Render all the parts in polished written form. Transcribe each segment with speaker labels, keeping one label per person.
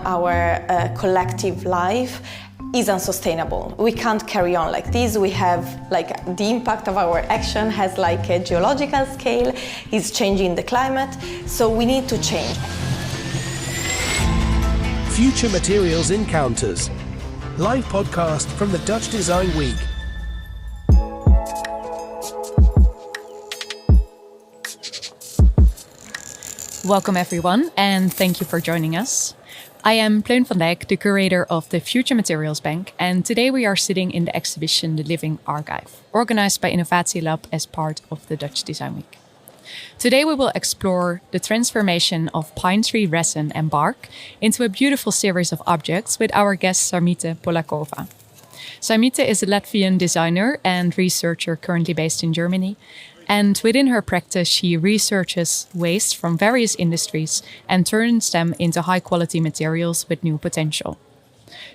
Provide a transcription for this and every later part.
Speaker 1: Our collective life is unsustainable. We can't carry on like this. We have the impact of our action has a geological scale, is changing the climate, so we need to change.
Speaker 2: Future Materials Encounters, live podcast from the Dutch Design Week.
Speaker 3: Welcome everyone, and thank you for joining us. I am Pleun van Dijk, the curator of the Future Materials Bank, and today we are sitting in the exhibition The Living Archive, organized by Innovatielab as part of the Dutch Design Week. Today we will explore the transformation of pine tree resin and bark into a beautiful series of objects with our guest Sarmīte Polakova. Sarmīte is a Latvian designer and researcher currently based in Germany. And within her practice, she researches waste from various industries and turns them into high-quality materials with new potential.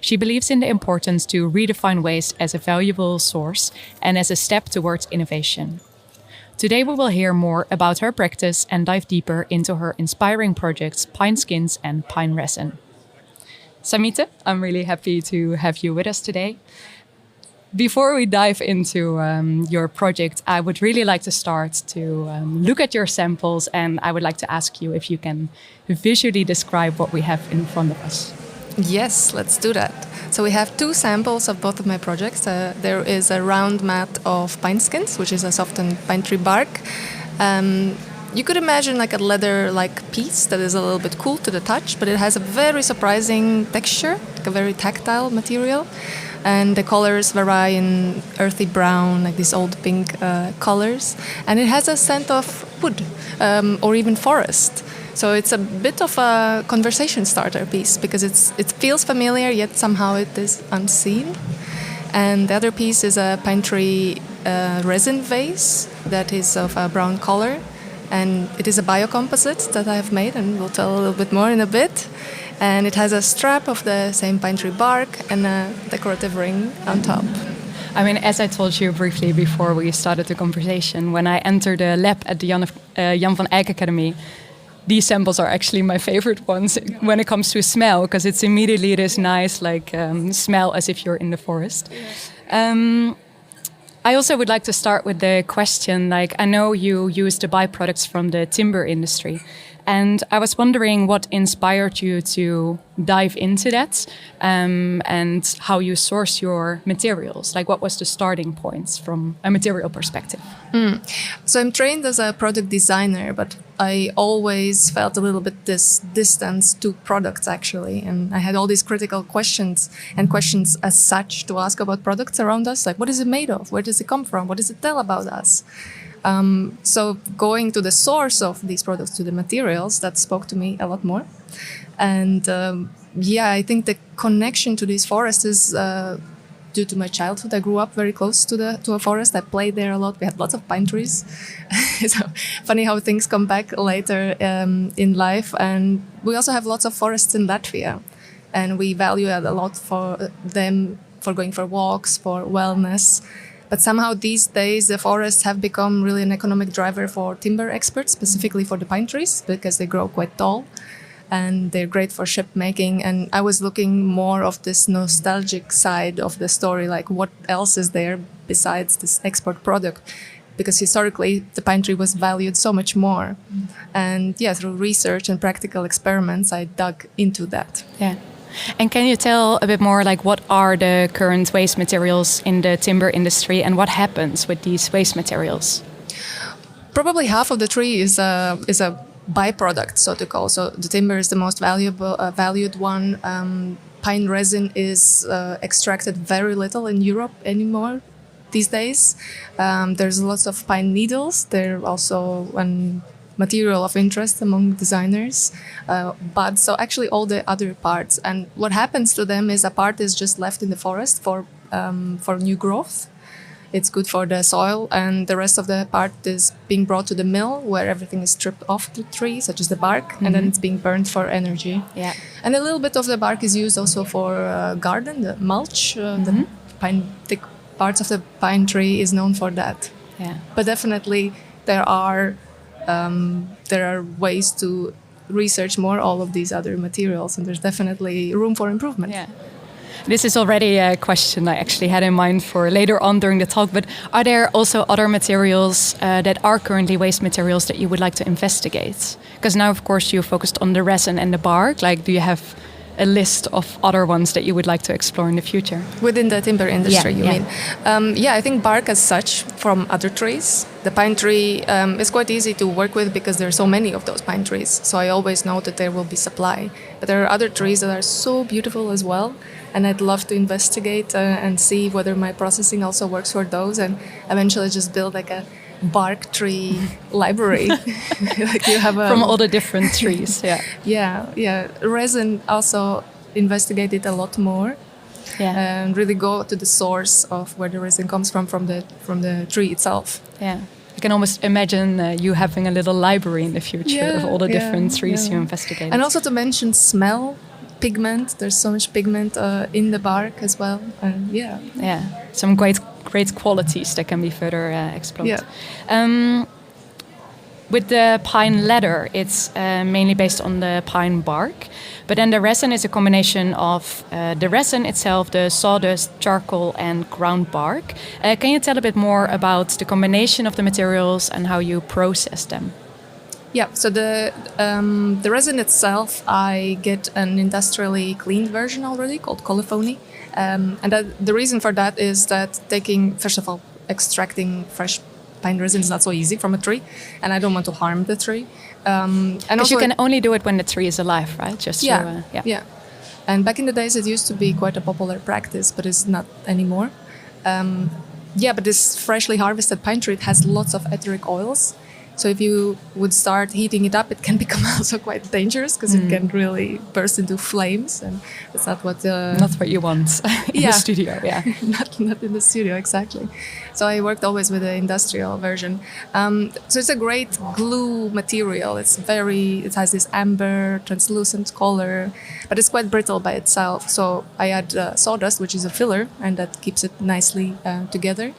Speaker 3: She believes in the importance to redefine waste as a valuable source and as a step towards innovation. Today we will hear more about her practice and dive deeper into her inspiring projects PineSkin and PineResin. Sarmīte, I'm really happy to have you with us today. Before we dive into your project, I would really like to start to look at your samples, and I would like to ask you if you can visually describe what we have in front of us.
Speaker 4: Yes, let's do that. So we have two samples of both of my projects. There is a round mat of pine skins, which is a softened pine tree bark. You could imagine a leather-like piece that is a little bit cool to the touch, but it has a very surprising texture, a very tactile material. And the colors vary in earthy brown, these old pink colors. And it has a scent of wood or even forest. So it's a bit of a conversation starter piece because it feels familiar, yet somehow it is unseen. And the other piece is a pine tree resin vase that is of a brown color. And it is a biocomposite that I have made, and we'll tell a little bit more in a bit. And it has a strap of the same pine tree bark and a decorative ring on top.
Speaker 3: I mean, as I told you briefly before we started the conversation, when I entered the lab at the Jan van Eyck Academy, these samples are actually my favorite ones when it comes to smell, because it's immediately this nice smell as if you're in the forest. I also would like to start with the question, I know you use the byproducts from the timber industry, and I was wondering what inspired you to dive into that and how you source your materials. What was the starting points from a material perspective?
Speaker 4: So I'm trained as a product designer, but I always felt a little bit this distance to products, actually. And I had all these critical questions and questions as such to ask about products around us. What is it made of? Where does it come from? What does it tell about us? So going to the source of these products, to the materials, that spoke to me a lot more. And I think the connection to these forests is due to my childhood. I grew up very close to a forest. I played there a lot. We had lots of pine trees. So funny how things come back later in life. And we also have lots of forests in Latvia. And we value it a lot for them, for going for walks, for wellness. But somehow these days the forests have become really an economic driver for timber experts, specifically for the pine trees, because they grow quite tall and they're great for ship making. And I was looking more of this nostalgic side of the story, what else is there besides this export product? Because historically the pine tree was valued so much more. And through research and practical experiments, I dug into that.
Speaker 3: Yeah. And can you tell a bit more, what are the current waste materials in the timber industry and what happens with these waste materials?
Speaker 4: Probably half of the tree is a byproduct, so to call. So the timber is the most valued one. Pine resin is extracted very little in Europe anymore these days. There's lots of pine needles. They're also material of interest among designers, but so actually all the other parts, and what happens to them is a part is just left in the forest for new growth. It's good for the soil, and the rest of the part is being brought to the mill where everything is stripped off the tree, such as the bark, and then it's being burned for energy. Yeah, and a little bit of the bark is used also for garden, the mulch. The thick parts of the pine tree is known for that. Yeah, but definitely there are ways to research more all of these other materials, and there's definitely room for improvement.
Speaker 3: Yeah. This is already a question I actually had in mind for later on during the talk, but are there also other materials that are currently waste materials that you would like to investigate? Because now, of course, you focused on the resin and the bark. Like, do you have a list of other ones that you would like to explore in the future?
Speaker 4: Within the timber industry, you mean? I think bark as such from other trees. The pine tree is quite easy to work with because there are so many of those pine trees. So I always know that there will be supply. But there are other trees that are so beautiful as well. And I'd love to investigate and see whether my processing also works for those, and eventually just build like a bark tree library. Like you have
Speaker 3: from all the different trees.
Speaker 4: Yeah. Resin also investigated a lot more.
Speaker 3: Yeah.
Speaker 4: And really go to the source of where the resin comes from the tree itself.
Speaker 3: Yeah. I can almost imagine you having a little library in the future of all the different trees you investigate.
Speaker 4: And also to mention smell, pigment. There's so much pigment in the bark as well.
Speaker 3: Some great qualities that can be further explored.
Speaker 4: Yeah.
Speaker 3: With the pine leather, it's mainly based on the pine bark, but then the resin is a combination of the resin itself, the sawdust, charcoal, and ground bark. Can you tell a bit more about the combination of the materials and how you process them?
Speaker 4: Yeah, so the resin itself, I get an industrially cleaned version already called colophony. And the reason for that is that first of all, extracting fresh pine resin is not so easy from a tree, and I don't want to harm the tree. And also
Speaker 3: you can only do it when the tree is alive, right?
Speaker 4: Yeah. And back in the days, it used to be quite a popular practice, but it's not anymore. But this freshly harvested pine tree, it has lots of etheric oils. So if you would start heating it up, it can become also quite dangerous because it can really burst into flames, and that's not what
Speaker 3: you want in the studio. Yeah,
Speaker 4: not in the studio exactly. So I worked always with the industrial version. So it's a great glue material. It has this amber, translucent color, but it's quite brittle by itself. So I add sawdust, which is a filler, and that keeps it nicely together.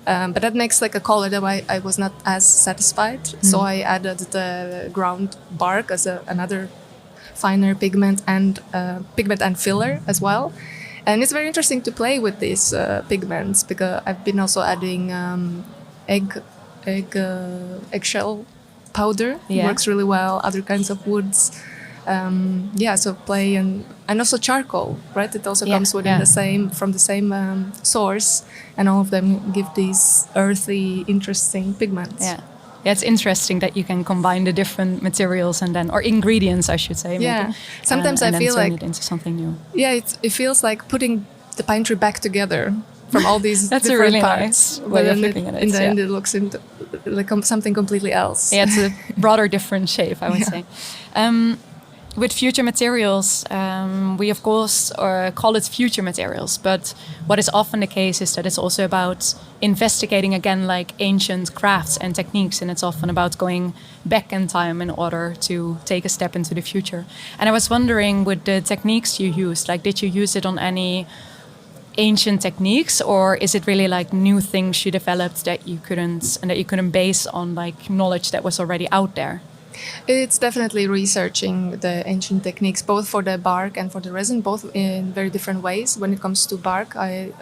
Speaker 4: But that makes like a color that I was not as satisfied. So I added the ground bark as another finer pigment and filler as well. And it's very interesting to play with these pigments because I've been also adding eggshell powder. It works really well. Other kinds of woods. So play and also charcoal, right? It also comes from the same source, and all of them give these earthy, interesting pigments.
Speaker 3: Yeah, it's interesting that you can combine the different materials or ingredients, I should say.
Speaker 4: Yeah, sometimes I feel like
Speaker 3: it into something new.
Speaker 4: Yeah, it feels like putting the pine tree back together from all these
Speaker 3: That's
Speaker 4: different
Speaker 3: a really
Speaker 4: parts.
Speaker 3: nice way of looking at it.
Speaker 4: In the end, it looks into like something completely else.
Speaker 3: Yeah, it's a broader, different shape, I would say. With future materials, we of course call it future materials, but what is often the case is that it's also about investigating again like ancient crafts and techniques, and it's often about going back in time in order to take a step into the future. And I was wondering, with the techniques you used, like did you use it on any ancient techniques, or is it really like new things you developed that you couldn't base on like knowledge that was already out there?
Speaker 4: It's definitely researching the ancient techniques, both for the bark and for the resin, both in very different ways. When it comes to bark, I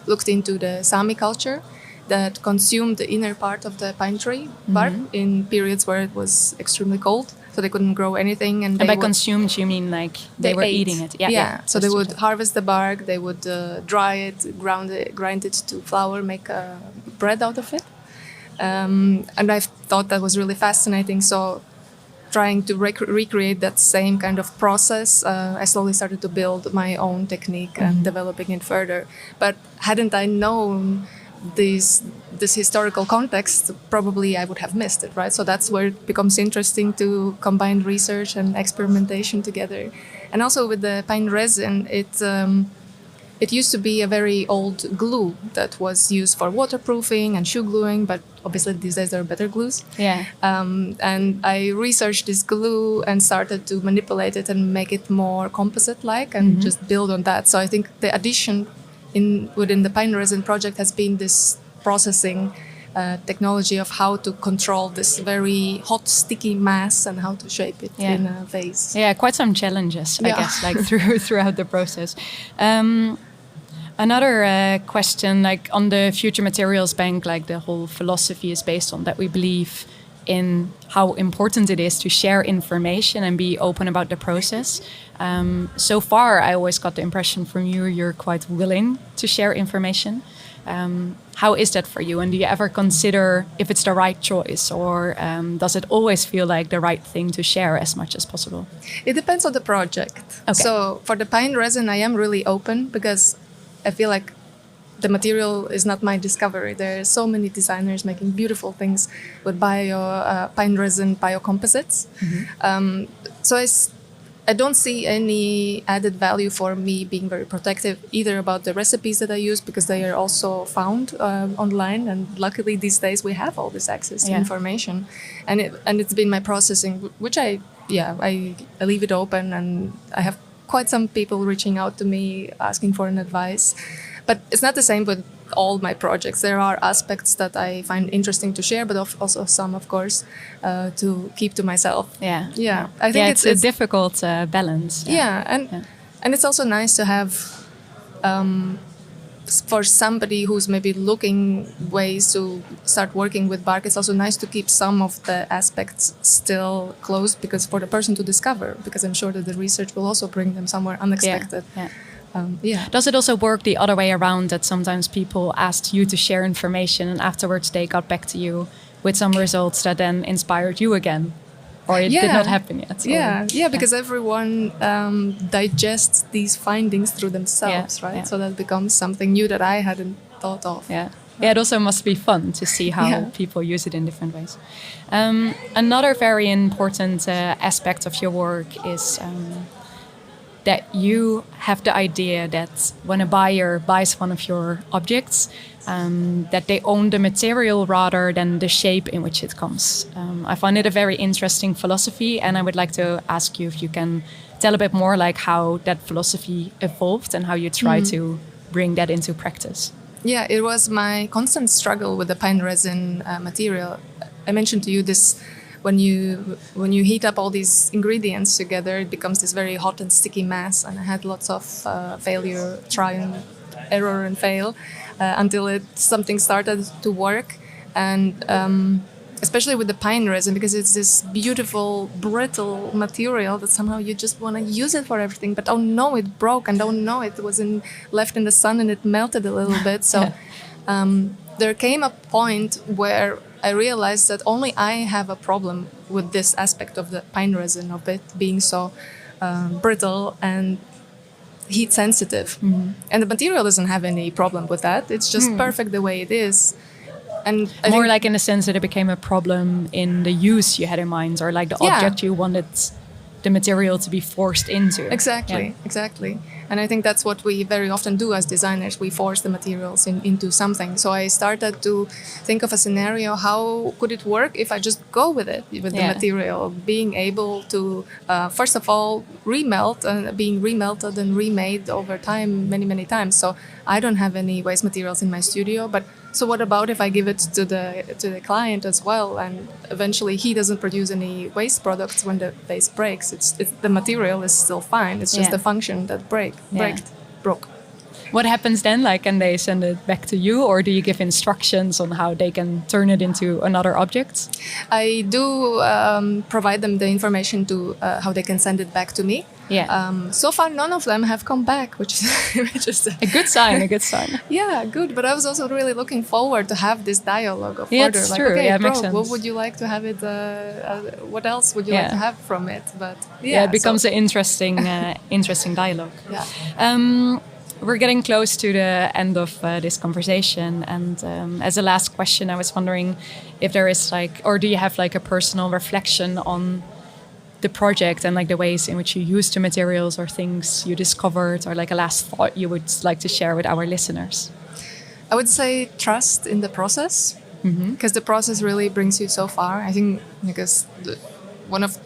Speaker 4: looked into the Sami culture that consumed the inner part of the pine tree bark in periods where it was extremely cold, so they couldn't grow anything. And
Speaker 3: by consumed, you mean like they were eating it?
Speaker 4: Yeah. So they would harvest the bark, they would dry it, grind it to flour, make bread out of it. And I thought that was really fascinating. So trying to recreate that same kind of process, I slowly started to build my own technique and developing it further. But hadn't I known this historical context, probably I would have missed it, right? So that's where it becomes interesting to combine research and experimentation together. And also with the pine resin, it used to be a very old glue that was used for waterproofing and shoe gluing, but obviously these days there are better glues.
Speaker 3: Yeah.
Speaker 4: And I researched this glue and started to manipulate it and make it more composite-like and just build on that. So I think the addition within the pine resin project has been this processing technology of how to control this very hot, sticky mass and how to shape it in a vase.
Speaker 3: Yeah, quite some challenges, I guess, like throughout the process. Another question, like on the Future Materials Bank, like the whole philosophy is based on that we believe in how important it is to share information and be open about the process. So far, I always got the impression from you, you're quite willing to share information. How is that for you? And do you ever consider if it's the right choice, or does it always feel like the right thing to share as much as possible?
Speaker 4: It depends on the project. Okay. So for the PineResin, I am really open because I feel like the material is not my discovery. There are so many designers making beautiful things with PineResin biocomposites. Mm-hmm. So I don't see any added value for me being very protective either about the recipes that I use, because they are also found online, and luckily these days we have all this access to information, and it's been my processing, which I leave it open, and I have quite some people reaching out to me asking for an advice. But it's not the same with all my projects. There are aspects that I find interesting to share, but also some, of course, to keep to myself.
Speaker 3: Yeah.
Speaker 4: I think
Speaker 3: it's a difficult balance.
Speaker 4: And it's also nice to have, for somebody who's maybe looking ways to start working with bark, it's also nice to keep some of the aspects still closed, because for the person to discover, because I'm sure that the research will also bring them somewhere unexpected.
Speaker 3: Does it also work the other way around, that sometimes people asked you to share information and afterwards they got back to you with some results that then inspired you again? Or it did not happen yet? Because everyone
Speaker 4: digests these findings through themselves, right? So that becomes something new that I hadn't thought of.
Speaker 3: It also must be fun to see how people use it in different ways. Another very important aspect of your work is that you have the idea that when a buyer buys one of your objects, that they own the material rather than the shape in which it comes. I find it a very interesting philosophy, and I would like to ask you if you can tell a bit more like how that philosophy evolved and how you try to bring that into practice.
Speaker 4: Yeah, it was my constant struggle with the PineResin material. I mentioned to you this. When you heat up all these ingredients together, it becomes this very hot and sticky mass. And I had lots of failure, try and error and fail until something started to work. And especially with the PineResin, because it's this beautiful, brittle material that somehow you just want to use it for everything. But oh no, it broke, and oh no, it was left in the sun and it melted a little bit. So there came a point where I realized that only I have a problem with this aspect of the PineResin, of it being so brittle and heat sensitive. Mm-hmm. And the material doesn't have any problem with that. It's just perfect the way it is. And
Speaker 3: more like in the sense that it became a problem in the use you had in mind, or like the object you wanted the material to be forced into.
Speaker 4: Exactly. And I think that's what we very often do as designers. We force the materials into something. So I started to think of a scenario, how could it work if I just go with it, with the material, being able to, first of all, remelt, and being remelted and remade over time many, many times. So I don't have any waste materials in my studio, but so what about if I give it to the client as well, and eventually he doesn't produce any waste products when the vase breaks? It's the material is still fine. It's just the function that broke.
Speaker 3: What happens then? Like, can they send it back to you, or do you give instructions on how they can turn it into another object?
Speaker 4: I do provide them the information to how they can send it back to me. So far, none of them have come back, which is
Speaker 3: a good sign. A good sign.
Speaker 4: Yeah, good. But I was also really looking forward to have this dialogue of
Speaker 3: further. It's true.
Speaker 4: Okay,
Speaker 3: it makes sense.
Speaker 4: What would you like to have it? What else would you like to have from it? But
Speaker 3: it becomes an interesting dialogue. We're getting close to the end of this conversation, and as a last question, I was wondering if there is or do you have a personal reflection on the project and the ways in which you used the materials, or things you discovered, or a last thought you would like to share with our listeners?
Speaker 4: I would say trust in the process, because the process really brings you so far. I think because one of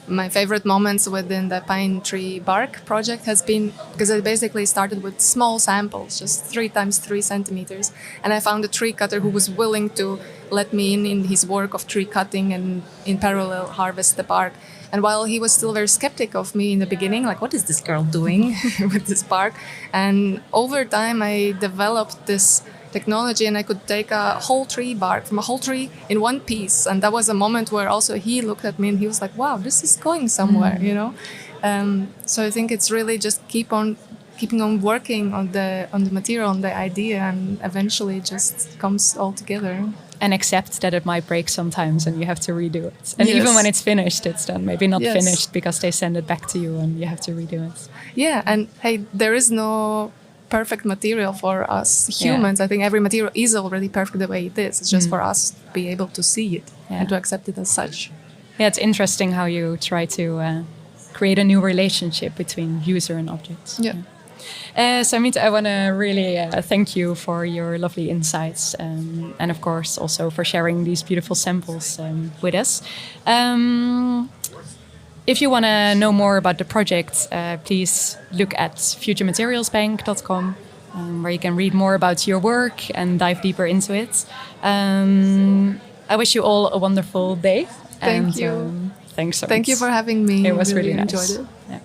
Speaker 4: my favorite moments within the pine tree bark project has been because I basically started with small samples, just 3 times 3 centimeters. And I found a tree cutter who was willing to let me in his work of tree cutting and in parallel harvest the bark. And while he was still very skeptic of me in the beginning, like, what is this girl doing with this bark? And over time, I developed this technology, and I could take a whole tree bark from a whole tree in one piece. And that was a moment where also he looked at me and he was like, wow, this is going somewhere, you know? So I think it's really just keeping on working on the material, on the idea, and eventually it just comes all together.
Speaker 3: And accept that it might break sometimes and you have to redo it. And
Speaker 4: Yes.
Speaker 3: even when it's finished, it's then maybe not
Speaker 4: Yes.
Speaker 3: finished because they send it back to you and you have to redo it.
Speaker 4: Yeah, and hey, there is no perfect material for us
Speaker 3: Yeah.
Speaker 4: humans. I think every material is already perfect the way it is. It's just for us to be able to see it and to accept it as such.
Speaker 3: Yeah, it's interesting how you try to create a new relationship between user and objects.
Speaker 4: Yeah.
Speaker 3: Sarmīte, I want to really thank you for your lovely insights and of course also for sharing these beautiful samples with us. If you want to know more about the project, please look at futurematerialsbank.com, where you can read more about your work and dive deeper into it. I wish you all a wonderful day.
Speaker 4: Thank you.
Speaker 3: Thanks so much.
Speaker 4: Thank you for having me.
Speaker 3: It was really nice.
Speaker 4: enjoyed it.
Speaker 3: Yeah.